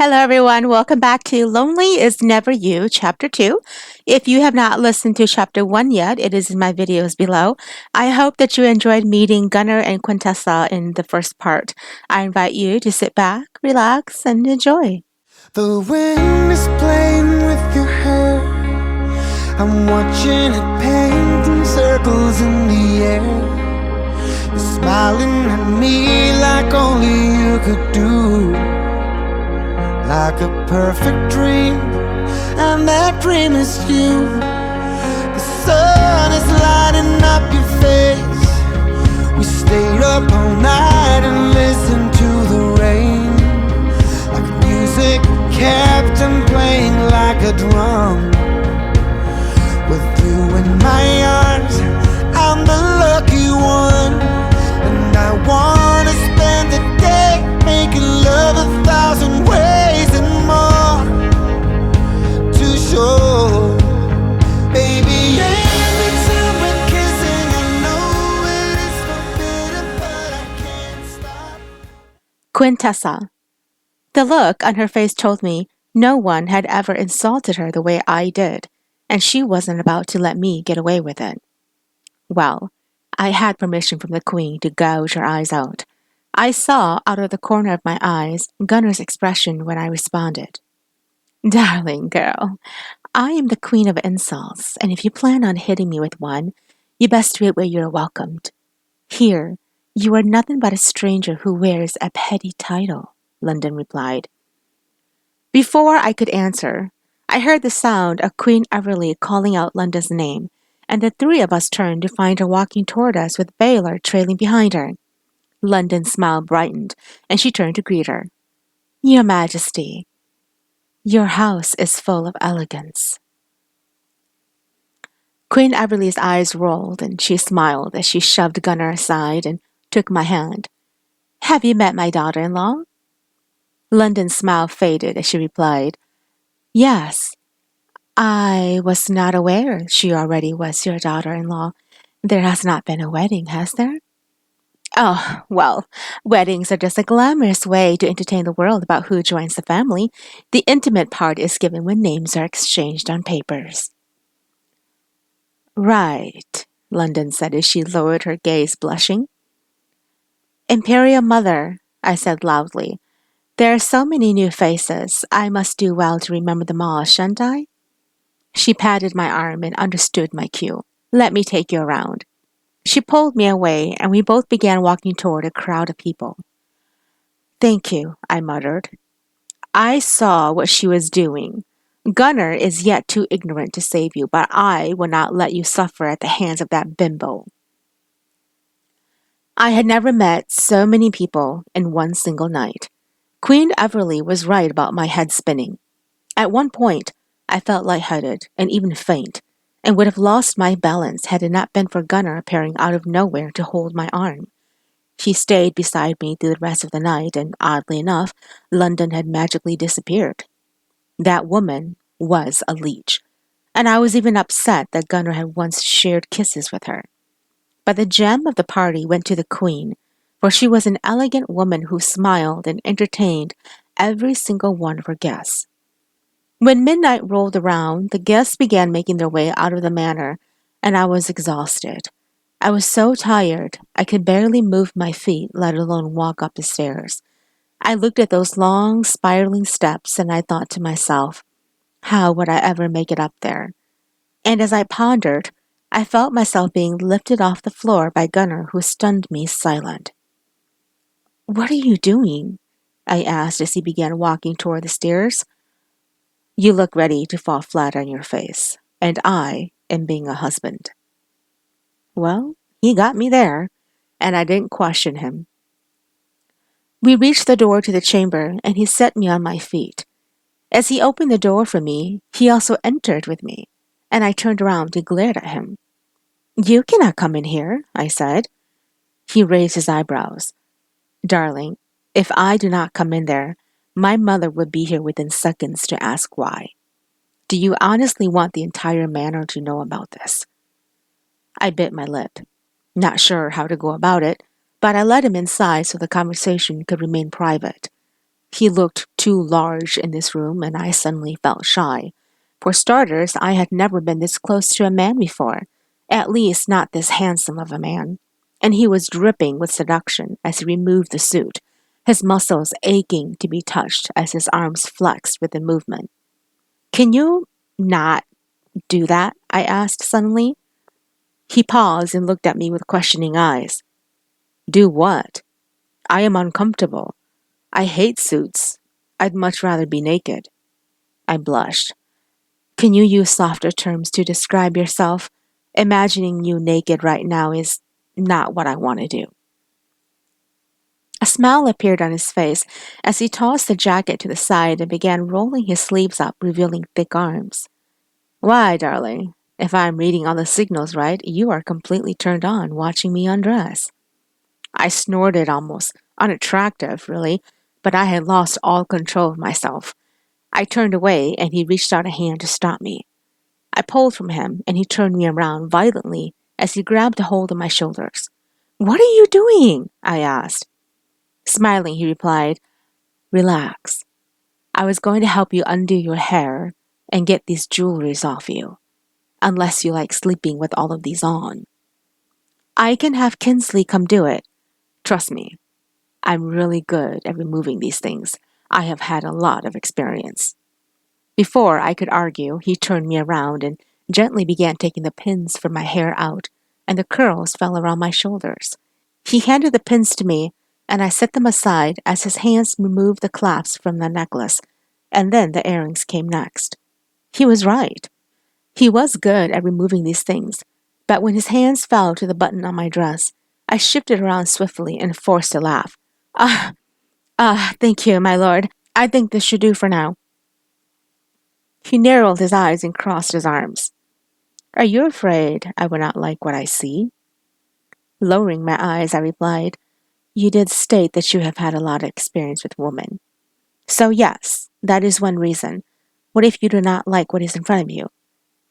Hello, everyone. Welcome back to Lonely is Never You, Chapter 2. If you have not listened to Chapter 1 yet, it is in my videos below. I hope that you enjoyed meeting Gunnar and Quintessa in the first part. I invite you to sit back, relax, and enjoy. The wind is playing with your hair. I'm watching it painting circles in the air. You're smiling at me like only you could do. Like a perfect dream, and that dream is you. The sun is lighting up your face. We stayed up all night and listened to the rain. Like music kept on playing like a drum. With you in my arms, I'm the lucky one. And I wanna spend the day making love 1,000 ways and more to show. Baby, every time we're kissing, I know it is forbidden, but I can't stop. Quintessa. The look on her face told me no one had ever insulted her the way I did, and she wasn't about to let me get away with it. Well, I had permission from the Queen to gouge her eyes out. I saw out of the corner of my eyes Gunnar's expression when I responded. Darling girl, I am the queen of insults, and if you plan on hitting me with one, you best do it where you're welcomed. Here, you are nothing but a stranger who wears a petty title, London replied. Before I could answer, I heard the sound of Queen Everly calling out London's name, and the three of us turned to find her walking toward us with Baylor trailing behind her. London's smile brightened, and she turned to greet her. Your Majesty, your house is full of elegance. Queen Everly's eyes rolled, and she smiled as she shoved Gunnar aside and took my hand. Have you met my daughter-in-law? London's smile faded as she replied, Yes, I was not aware she already was your daughter-in-law. There has not been a wedding, has there? Oh, well, weddings are just a glamorous way to entertain the world about who joins the family. The intimate part is given when names are exchanged on papers. Right, London said as she lowered her gaze, blushing. Imperial Mother, I said loudly. There are so many new faces. I must do well to remember them all, shan't I? She patted my arm and understood my cue. Let me take you around. She pulled me away, and we both began walking toward a crowd of people. Thank you, I muttered. I saw what she was doing. Gunnar is yet too ignorant to save you, but I will not let you suffer at the hands of that bimbo. I had never met so many people in one single night. Queen Everly was right about my head spinning. At one point, I felt lightheaded and even faint, and would have lost my balance had it not been for Gunnar appearing out of nowhere to hold my arm. She stayed beside me through the rest of the night, and oddly enough, London had magically disappeared. That woman was a leech, and I was even upset that Gunnar had once shared kisses with her. But the gem of the party went to the Queen, for she was an elegant woman who smiled and entertained every single one of her guests. When midnight rolled around, the guests began making their way out of the manor, and I was exhausted. I was so tired I could barely move my feet, let alone walk up the stairs. I looked at those long, spiraling steps, and I thought to myself, how would I ever make it up there? And as I pondered, I felt myself being lifted off the floor by Gunnar, who stunned me silent. What are you doing? I asked as he began walking toward the stairs. You look ready to fall flat on your face, and I am being a husband. Well, he got me there, and I didn't question him. We reached the door to the chamber, and he set me on my feet. As he opened the door for me, he also entered with me, and I turned around to glare at him. You cannot come in here, I said. He raised his eyebrows. Darling, if I do not come in there, my mother would be here within seconds to ask why. Do you honestly want the entire manor to know about this? I bit my lip, not sure how to go about it, but I let him inside so the conversation could remain private. He looked too large in this room, and I suddenly felt shy. For starters, I had never been this close to a man before, at least not this handsome of a man. And he was dripping with seduction as he removed the suit, his muscles aching to be touched as his arms flexed with the movement. Can you not do that? I asked suddenly. He paused and looked at me with questioning eyes. Do what? I am uncomfortable. I hate suits. I'd much rather be naked. I blushed. Can you use softer terms to describe yourself? Imagining you naked right now is not what I want to do. A smile appeared on his face as he tossed the jacket to the side and began rolling his sleeves up, revealing thick arms. Why, darling, if I'm reading all the signals right, you are completely turned on watching me undress. I snorted, almost unattractive, really, but I had lost all control of myself. I turned away, and he reached out a hand to stop me. I pulled from him, and he turned me around violently as he grabbed a hold of my shoulders. What are you doing? I asked. Smiling, he replied, Relax. I was going to help you undo your hair and get these jewelries off you, unless you like sleeping with all of these on. I can have Kinsley come do it. Trust me, I'm really good at removing these things. I have had a lot of experience. Before I could argue, he turned me around and gently began taking the pins from my hair out, and the curls fell around my shoulders. He handed the pins to me, and I set them aside as his hands removed the clasps from the necklace, and then the earrings came next. He was right. He was good at removing these things, but when his hands fell to the button on my dress, I shifted around swiftly and forced a laugh. Thank you, my lord. I think this should do for now. He narrowed his eyes and crossed his arms. Are you afraid I will not like what I see? Lowering my eyes, I replied, You did state that you have had a lot of experience with women. So yes, that is one reason. What if you do not like what is in front of you?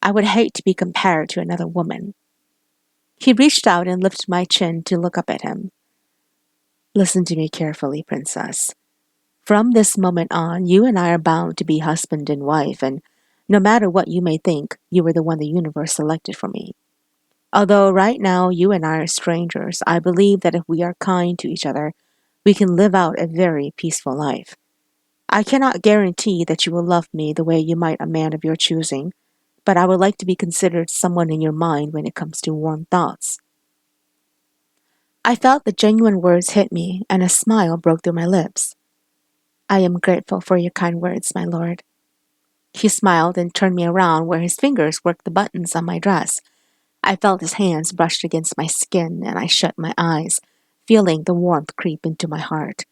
I would hate to be compared to another woman. He reached out and lifted my chin to look up at him. Listen to me carefully, princess. From this moment on, you and I are bound to be husband and wife, and no matter what you may think, you are the one the universe selected for me. Although right now you and I are strangers, I believe that if we are kind to each other, we can live out a very peaceful life. I cannot guarantee that you will love me the way you might a man of your choosing, but I would like to be considered someone in your mind when it comes to warm thoughts. I felt the genuine words hit me, and a smile broke through my lips. I am grateful for your kind words, my lord. He smiled and turned me around where his fingers worked the buttons on my dress. I felt his hands brushed against my skin, and I shut my eyes, feeling the warmth creep into my heart.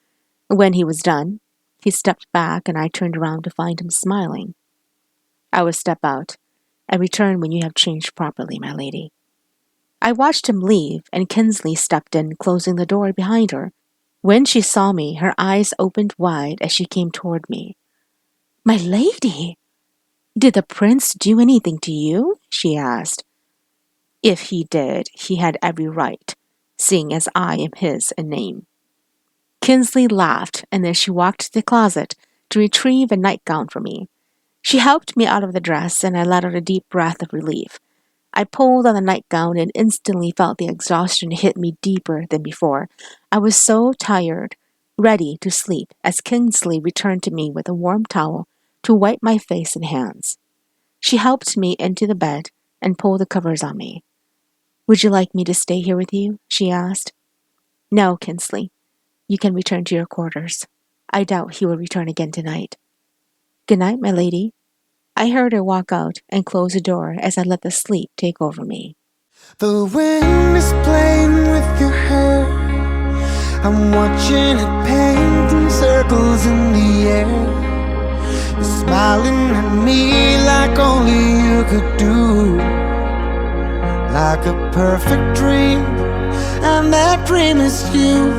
When he was done, he stepped back, and I turned around to find him smiling. I will step out. I return when you have changed properly, my lady. I watched him leave, and Kinsley stepped in, closing the door behind her. When she saw me, her eyes opened wide as she came toward me. My lady! Did the prince do anything to you? She asked. If he did, he had every right, seeing as I am his in name. Kinsley laughed, and then she walked to the closet to retrieve a nightgown for me. She helped me out of the dress, and I let out a deep breath of relief. I pulled on the nightgown and instantly felt the exhaustion hit me deeper than before. I was so tired, ready to sleep, as Kinsley returned to me with a warm towel to wipe my face and hands. She helped me into the bed and pulled the covers on me. Would you like me to stay here with you? She asked. No, Kinsley. You can return to your quarters. I doubt he will return again tonight. Good night, my lady. I heard her walk out and close the door as I let the sleep take over me. The wind is playing with your hair. I'm watching it painting circles in the air. You're smiling at me like only you could do. Like a perfect dream, and that dream is you.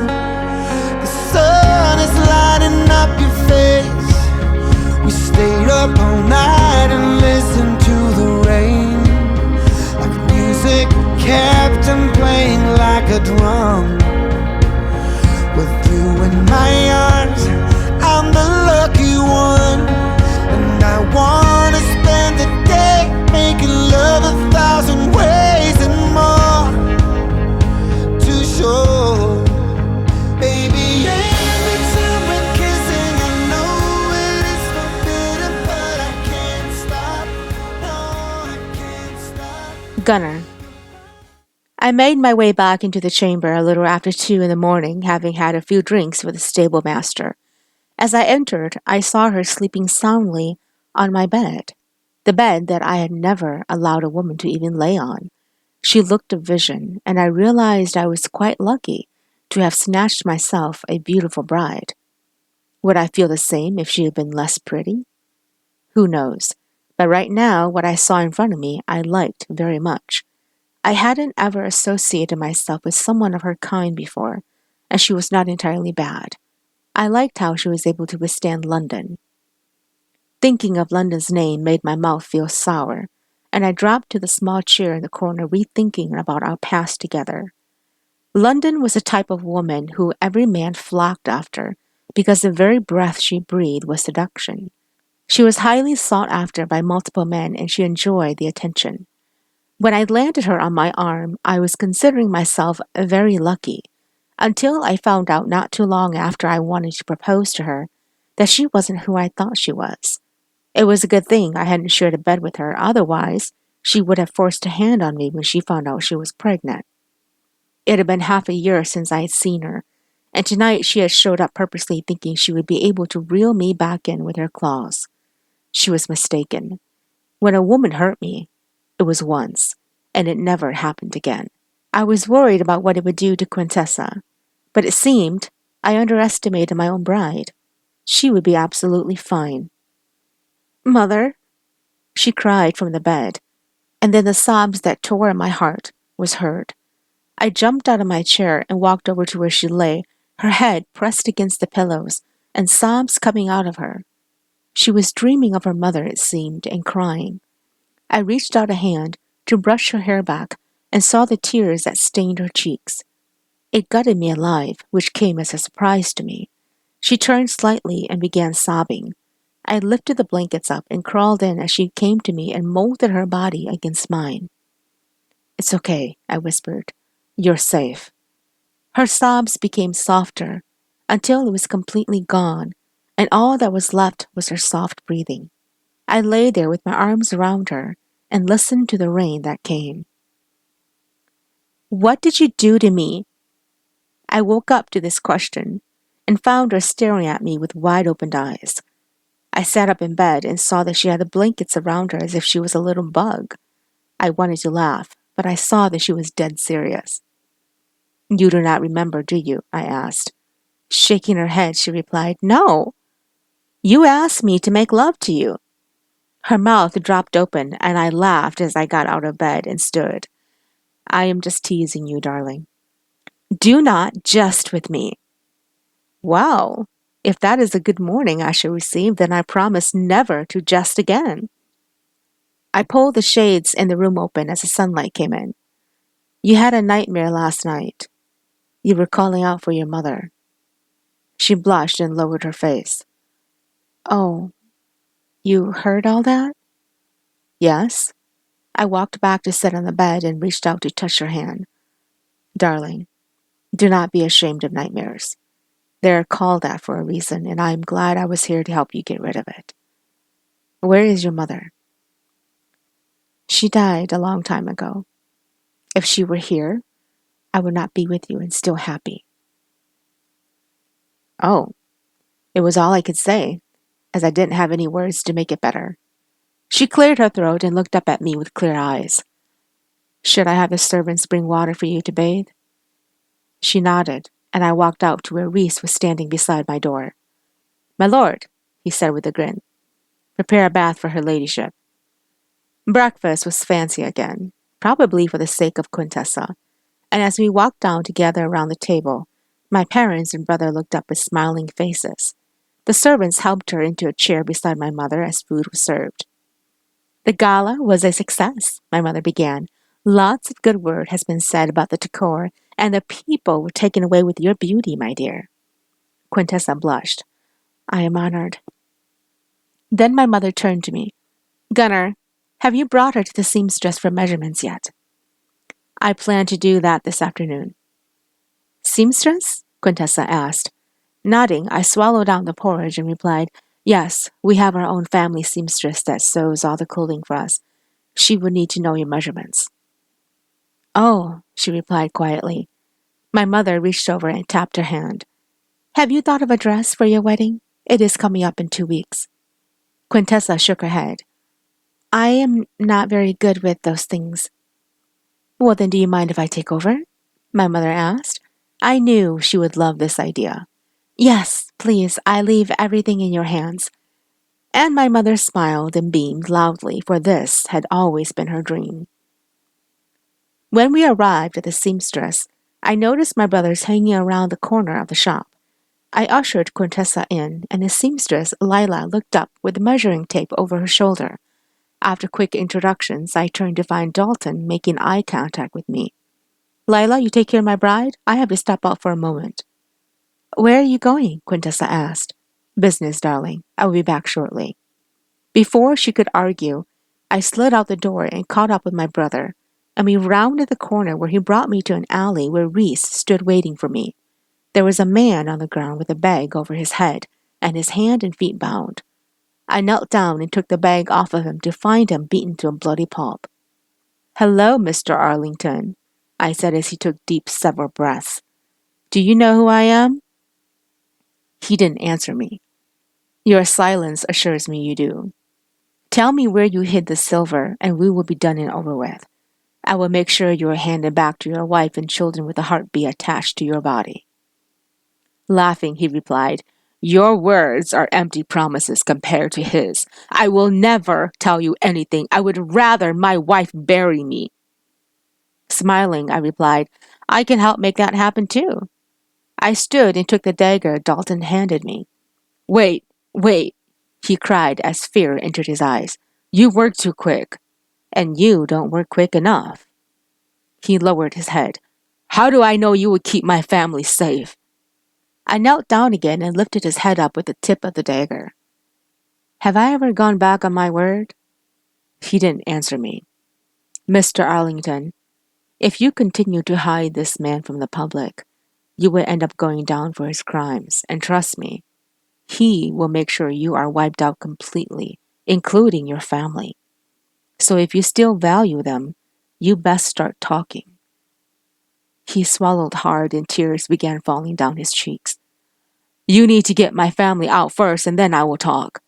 The sun is lighting up your face. We stayed up all night and listened to the rain. Like music kept on playing like a drum. With you in my arms, I'm the Gunner. I made my way back into the chamber a little after 2 in the morning, having had a few drinks with the stable master. As I entered, I saw her sleeping soundly on my bed, the bed that I had never allowed a woman to even lay on. She looked a vision, and I realized I was quite lucky to have snatched myself a beautiful bride. Would I feel the same if she had been less pretty? Who knows? But right now, what I saw in front of me, I liked very much. I hadn't ever associated myself with someone of her kind before, and she was not entirely bad. I liked how she was able to withstand London. Thinking of London's name made my mouth feel sour, and I dropped to the small chair in the corner rethinking about our past together. London was a type of woman who every man flocked after because the very breath she breathed was seduction. She was highly sought after by multiple men and she enjoyed the attention. When I landed her on my arm, I was considering myself very lucky, until I found out not too long after I wanted to propose to her that she wasn't who I thought she was. It was a good thing I hadn't shared a bed with her, otherwise, she would have forced a hand on me when she found out she was pregnant. It had been half a year since I had seen her, and tonight she had showed up purposely thinking she would be able to reel me back in with her claws. She was mistaken. When a woman hurt me, it was once, and it never happened again. I was worried about what it would do to Quintessa, but it seemed I underestimated my own bride. She would be absolutely fine. "Mother," she cried from the bed, and then the sobs that tore at my heart was heard. I jumped out of my chair and walked over to where she lay, her head pressed against the pillows, and sobs coming out of her. She was dreaming of her mother, it seemed, and crying. I reached out a hand to brush her hair back and saw the tears that stained her cheeks. It gutted me alive, which came as a surprise to me. She turned slightly and began sobbing. I lifted the blankets up and crawled in as she came to me and molded her body against mine. "It's okay," I whispered. "You're safe." Her sobs became softer until it was completely gone, and all that was left was her soft breathing. I lay there with my arms around her and listened to the rain that came. "What did you do to me?" I woke up to this question and found her staring at me with wide-opened eyes. I sat up in bed and saw that she had the blankets around her as if she was a little bug. I wanted to laugh, but I saw that she was dead serious. "You do not remember, do you?" I asked. Shaking her head, she replied, "No. You asked me to make love to you." Her mouth dropped open, and I laughed as I got out of bed and stood. "I am just teasing you, darling." "Do not jest with me." "Well, if that is a good morning I shall receive, then I promise never to jest again." I pulled the shades in the room open as the sunlight came in. "You had a nightmare last night. You were calling out for your mother." She blushed and lowered her face. "Oh, you heard all that?" "Yes." I walked back to sit on the bed and reached out to touch her hand. "Darling, do not be ashamed of nightmares. They are called that for a reason, and I am glad I was here to help you get rid of it." "Where is your mother?" "She died a long time ago. If she were here, I would not be with you and still happy." Oh, it was all I could say, as I didn't have any words to make it better. She cleared her throat and looked up at me with clear eyes. "Should I have the servants bring water for you to bathe?" She nodded, and I walked out to where Reese was standing beside my door. "My lord," he said with a grin, "prepare a bath for her ladyship." Breakfast was fancy again, probably for the sake of Quintessa, and as we walked down together around the table, my parents and brother looked up with smiling faces. The servants helped her into a chair beside my mother as food was served. "The gala was a success," my mother began. "Lots of good word has been said about the decor, and the people were taken away with your beauty, my dear." Quintessa blushed. "I am honored." Then my mother turned to me. "Gunner, have you brought her to the seamstress for measurements yet?" "I plan to do that this afternoon." "Seamstress?" Quintessa asked. Nodding, I swallowed down the porridge and replied, "Yes, we have our own family seamstress that sews all the clothing for us. She would need to know your measurements." Oh, she replied quietly. My mother reached over and tapped her hand. Have you thought of a dress for your wedding? It is coming up in 2 weeks. Quintessa shook her head. I am not very good with those things. Well, then do you mind if I take over? My mother asked. I knew she would love this idea. Yes, please, I leave everything in your hands. And my mother smiled and beamed loudly, for this had always been her dream. When we arrived at the seamstress, I noticed my brothers hanging around the corner of the shop. I ushered Quintessa in, and the seamstress, Lila, looked up with the measuring tape over her shoulder. After quick introductions, I turned to find Dalton making eye contact with me. Lila, you take care of my bride? I have to step out for a moment. Where are you going? Quintessa asked. Business, darling. I will be back shortly. Before she could argue, I slid out the door and caught up with my brother, and we rounded the corner where he brought me to an alley where Reese stood waiting for me. There was a man on the ground with a bag over his head and his hand and feet bound. I knelt down and took the bag off of him to find him beaten to a bloody pulp. Hello, Mr. Arlington, I said as he took deep several breaths. Do you know who I am? He didn't answer me. Your silence assures me you do. Tell me where you hid the silver, and we will be done and over with. I will make sure you are handed back to your wife and children with a heartbeat attached to your body. Laughing, he replied, Your words are empty promises compared to his. I will never tell you anything. I would rather my wife bury me. Smiling, I replied, I can help make that happen too. I stood and took the dagger Dalton handed me. Wait, wait, he cried as fear entered his eyes. You work too quick, and you don't work quick enough. He lowered his head. How do I know you would keep my family safe? I knelt down again and lifted his head up with the tip of the dagger. Have I ever gone back on my word? He didn't answer me. Mr. Arlington, if you continue to hide this man from the public, you will end up going down for his crimes, and trust me, he will make sure you are wiped out completely, including your family. So if you still value them, you best start talking. He swallowed hard and tears began falling down his cheeks. You need to get my family out first and then I will talk.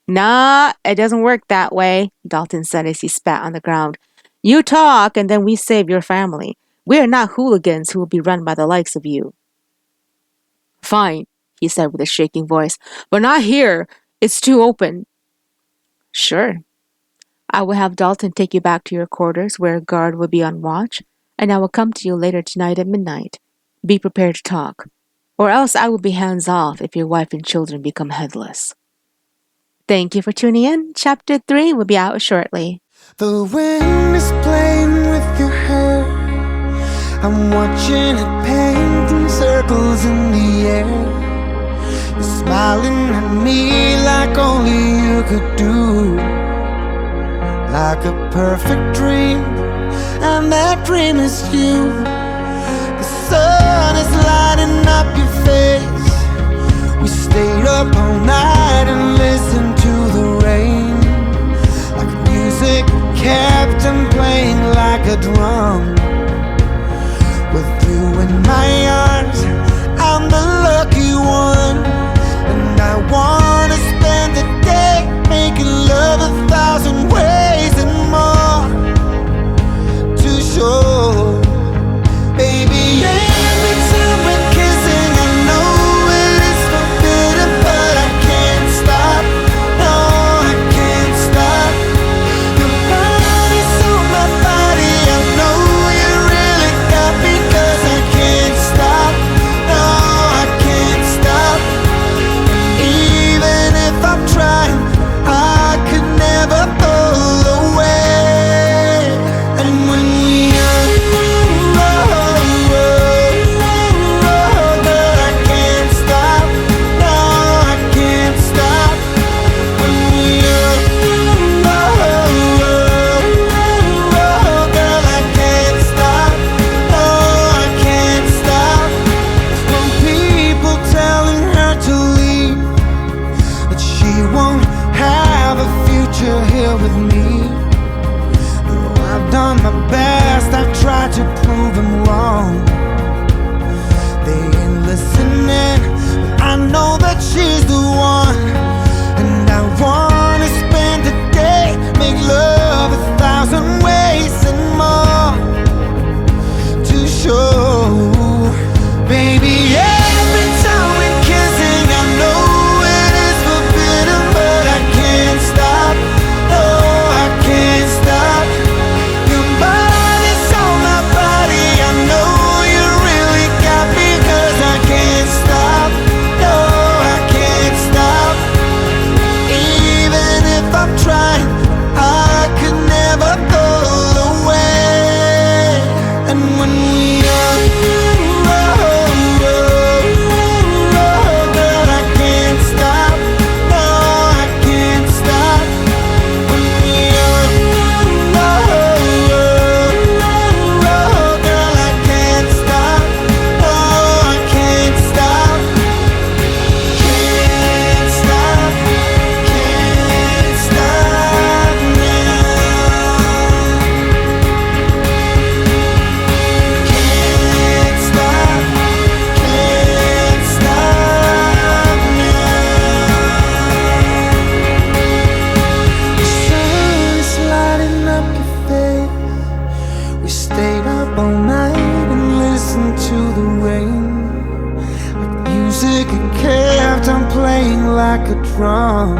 Nah, it doesn't work that way, Dalton said as he spat on the ground. You talk and then we save your family. We are not hooligans who will be run by the likes of you. Fine, he said with a shaking voice, but not here. It's too open. Sure. I will have Dalton take you back to your quarters where a guard will be on watch, and I will come to you later tonight at midnight. Be prepared to talk, or else I will be hands off if your wife and children become headless. Thank you for tuning in. Chapter 3 will be out shortly. The wind is playing with your hair. I'm watching it painting circles in the air. You're smiling at me like only you could do. Like a perfect dream, and that dream is you. The sun is lighting up your face. We stayed up all night and listened to the rain. Like music kept on playing like a drum. With you in my arms, I'm the lucky one. And I wanna spend the day making love 1,000 ways and more to show. Baby, every time we're kissing, I know it is forbidden, but I can't stop. stayed up all night and listened to the rain. Like music it kept on playing like a drum.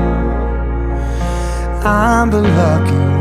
I'm the lucky